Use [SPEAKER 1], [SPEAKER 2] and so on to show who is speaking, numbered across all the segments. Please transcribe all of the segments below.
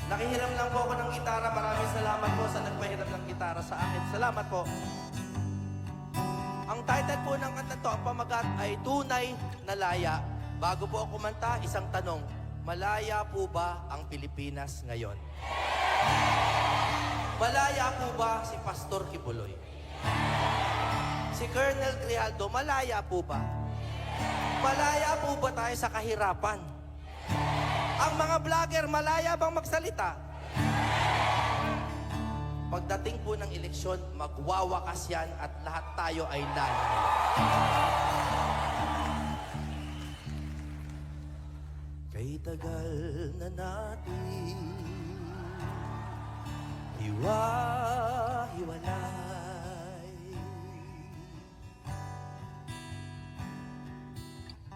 [SPEAKER 1] Nakihiram lang po ako ng gitara. Maraming salamat po sa nagpahiram ng gitara sa akin. Salamat po. Ang title po ng kanta to, ang pamagat ay Tunay na Laya. Bago po ako kumanta, isang tanong. Malaya po ba ang Pilipinas ngayon? Malaya po ba si Pastor Kibuloy? Si Colonel Grijaldo, malaya po ba? Malaya po ba tayo sa kahirapan? Ang mga vlogger, malaya bang magsalita? Pagdating po ng eleksyon, magwawakas yan at lahat tayo ay lala. Kay tagal na natin hiwa-hiwalay,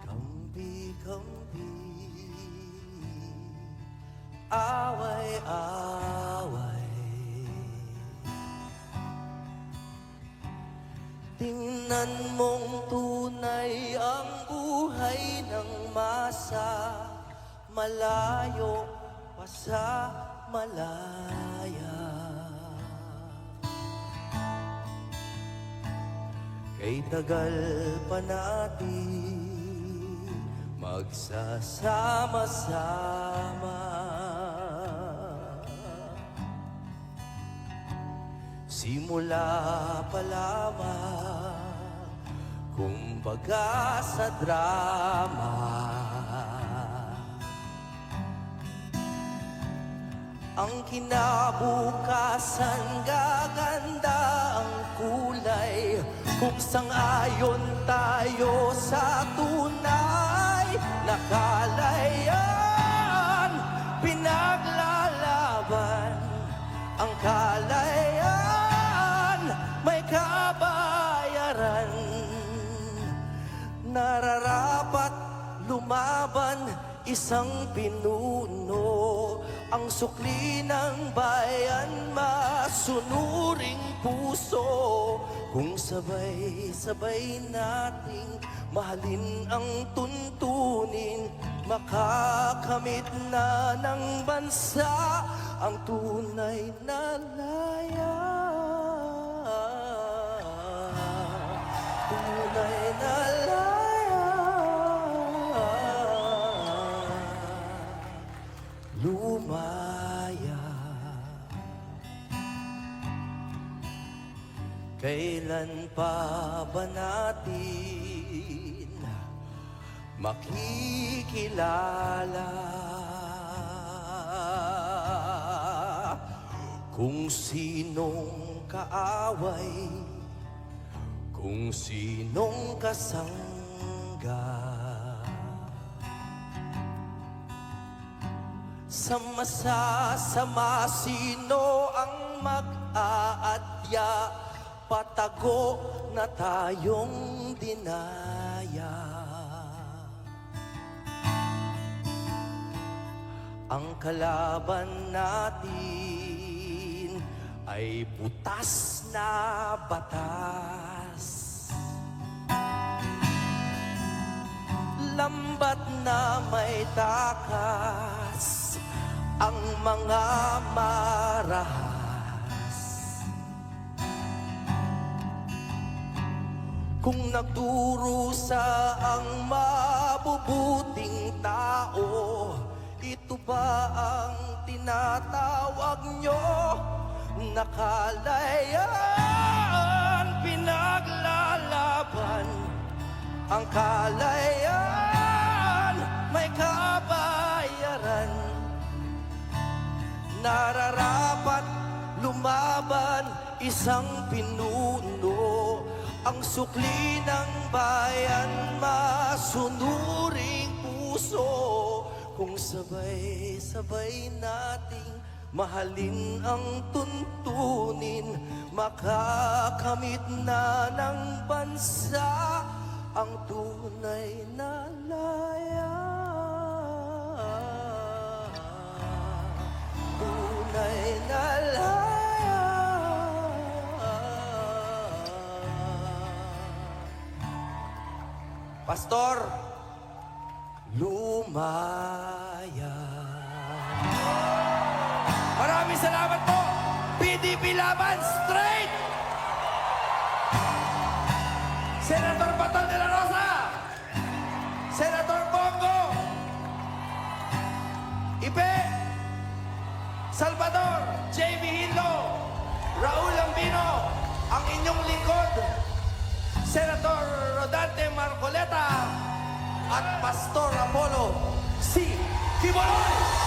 [SPEAKER 1] kampi-kampi, away-away. Tingnan mong tunay ang buhay ng masa, malayo pa sa malaya. Kay tagal pa natin magsasama-sama, simula pa lamang, kumbaga sa drama. Ang kinabukasan, gaganda ang kulay, kung sang-ayon tayo sa tunay na kalayan. Pinaglalaban ang kalayan, may kabayaran. Nararapat lumaban isang pinuno, ang sukli ng bayan, masunuring puso. Kung sabay-sabay nating mahalin ang tuntunin, makakamit na ng bansa ang tunay na laya. Tunay na laya, lumaya. Kailan pa ba natin makikilala kung sinong kaaway, kung sinong kasangga? Sa masasama, sino ang mag-aadya? Patago na tayong dinaya. Ang kalaban natin ay butas na batas, lambat na may takas ang mga marahas. Kung nagdurusa ang mabubuting tao, ito ba ang tinatawag nyo na kalayaan? Pinaglalaban ang kalayaan, may kabayaran. Nararapat lumaban isang pinuno, ang sukli ng bayan, masunuring puso. Kung sabay-sabay nating mahalin ang tuntunin, makakamit na ng bansa ang tunay na laya. Tunay na laya. Pastor, lumaya. salamat po. PDP Laban, straight! Senator Baton de la Rosa! Senator Bongo! Ipe! Salvador! J.B. Hildo! Raul Lambino! Ang inyong lingkod, Senator Rodante Marcoleta at Pastor Apollo C. Quiboloy!